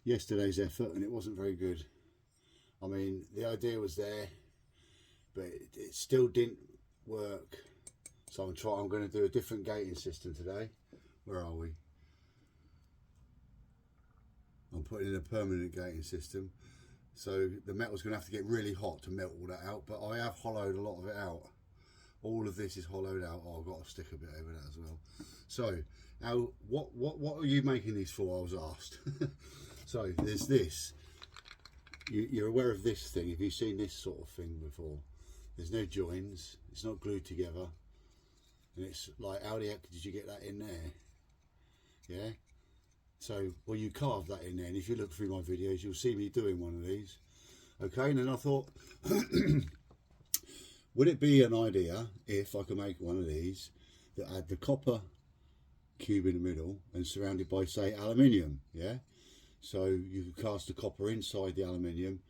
yesterday's effort, and it wasn't very good. I mean, the idea was there, but it still didn't work. So I'm going to do a different gating system today. Where are we? I'm putting in a permanent gating system. So the metal's going to have to get really hot to melt all that out, but I have hollowed a lot of it out. All of this is hollowed out. Oh, I've got to stick a bit over that as well. So now, what are you making these for? I was asked. So there's this. You're aware of this thing. Have you seen this sort of thing before? There's no joins. It's not glued together. And it's like, how the heck did you get that in there? Yeah. So, well, you carved that in there. And if you look through my videos, you'll see me doing one of these. Okay. And then I thought, would it be an idea if I could make one of these that had the copper cube in the middle and surrounded by, say, aluminium? Yeah. So you could cast the copper inside the aluminium.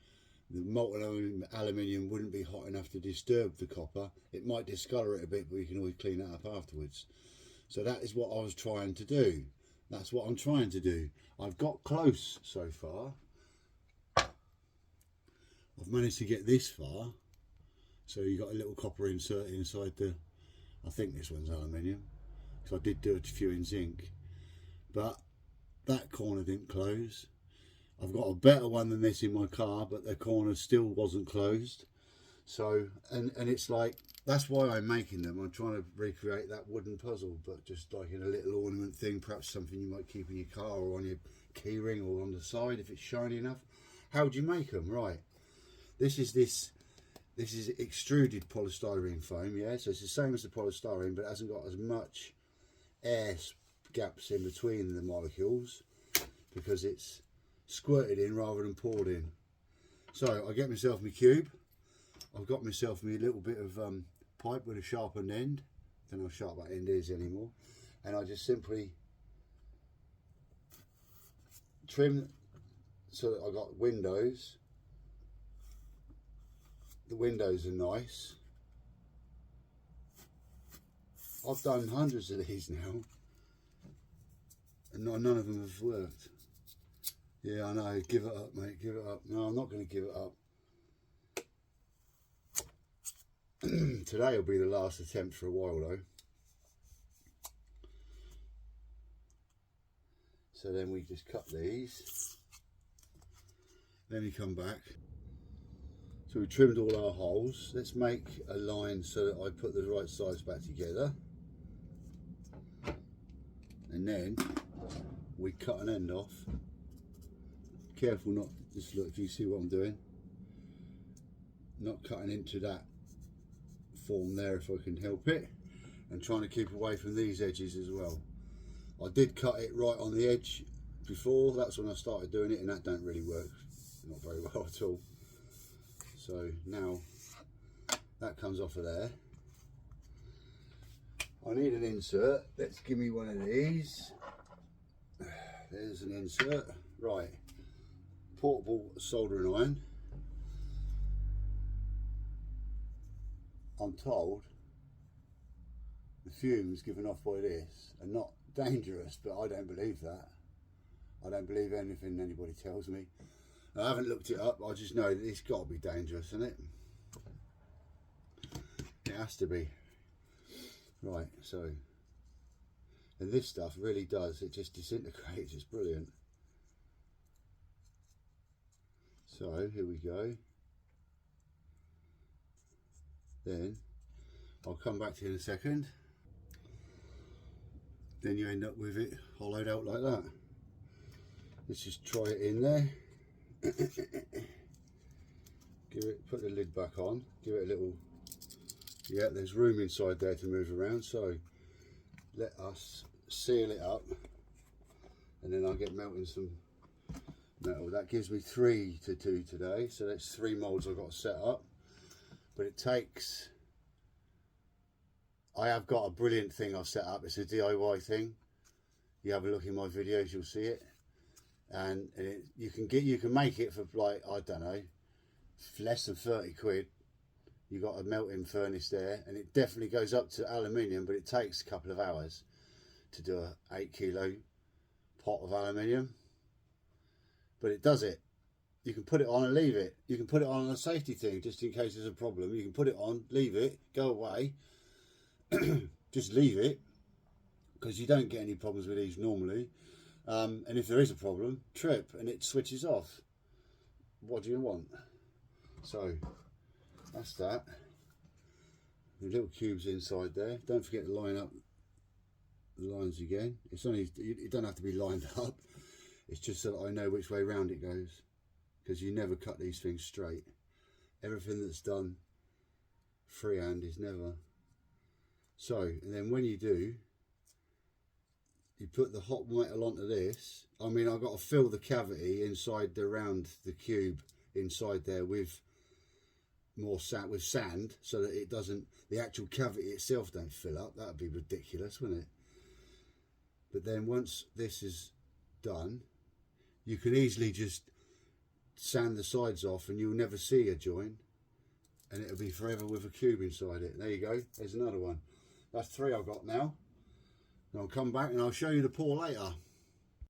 The molten aluminium wouldn't be hot enough to disturb the copper. It might discolour it a bit, but you can always clean that up afterwards. So that is what I was trying to do. That's what I'm trying to do. I've got close so far. I've managed to get this far. So you got a little copper insert inside the, I think this one's aluminium, because I did do a few in zinc. But that corner didn't close. I've got a better one than this in my car, but the corner still wasn't closed. So, and it's like, that's why I'm making them. I'm trying to recreate that wooden puzzle, but just like in a little ornament thing, perhaps something you might keep in your car or on your key ring or on the side if it's shiny enough. How do you make them? Right. This is extruded polystyrene foam, yeah? So it's the same as the polystyrene, but it hasn't got as much air gaps in between the molecules because it's squirted in rather than poured in. So I get myself my cube. I've got myself my little bit of pipe with a sharpened end. Don't know how sharp that end is anymore. And I just simply trim so that I got windows. The windows are nice. I've done hundreds of these now, and none of them have worked. Yeah, I know. Give it up, mate. Give it up. No, I'm not going to give it up. Today will be the last attempt for a while, though. So then we just cut these. Then we come back. So we trimmed all our holes. Let's make a line so that I put the right sides back together. And then we cut an end off. Careful not, just look, if you see what I'm doing. Not cutting into that form there if I can help it. And trying to keep away from these edges as well. I did cut it right on the edge before. That's when I started doing it, and that don't really work. Not very well at all. So now that comes off of there. I need an insert. Let's give me one of these. There's an insert. Right. Portable soldering iron. I'm told the fumes given off by this are not dangerous, but I don't believe that. I don't believe anything anybody tells me. I haven't looked it up, I just know that it's got to be dangerous, isn't it? It has to be. Right, so, and this stuff really does, it just disintegrates, it's brilliant. So, here we go. Then, I'll come back to you in a second. Then you end up with it hollowed out like that. Let's just try it in there. Put the lid back on, give it a little, yeah, there's room inside there to move around, so let us seal it up, and then I'll get melting some metal. That gives me 3 to do today, so that's 3 moulds I've got to set up, but it takes, I have got a brilliant thing I've set up. It's a DIY thing. You have a look in my videos, you'll see it. And you can make it for, like, I don't know, less than 30 quid. You got a melting furnace there, and it definitely goes up to aluminium, but it takes a couple of hours to do a 8 kilo pot of aluminium. but it does it. You can put it on and leave it. You can put it on a safety thing just in case there's a problem. You can put it on, leave it, go away, just leave it, because you don't get any problems with these normally. And if there is a problem, trip and it switches off. What do you want? So that's that. The little cubes inside there. Don't forget to line up the lines again. It's only, you don't have to be lined up. It's just so that I know which way round it goes, because you never cut these things straight. Everything that's done freehand is never. So, and then when you do, you put the hot metal onto this. I mean, I've got to fill the cavity inside around the cube inside there with more sand, so that it doesn't, the actual cavity itself don't fill up. That would be ridiculous, wouldn't it? But then once this is done, you can easily just sand the sides off and you'll never see a join, and it'll be forever with a cube inside it. There you go, there's another one. That's 3 I've got now. And I'll come back and I'll show you the pour later.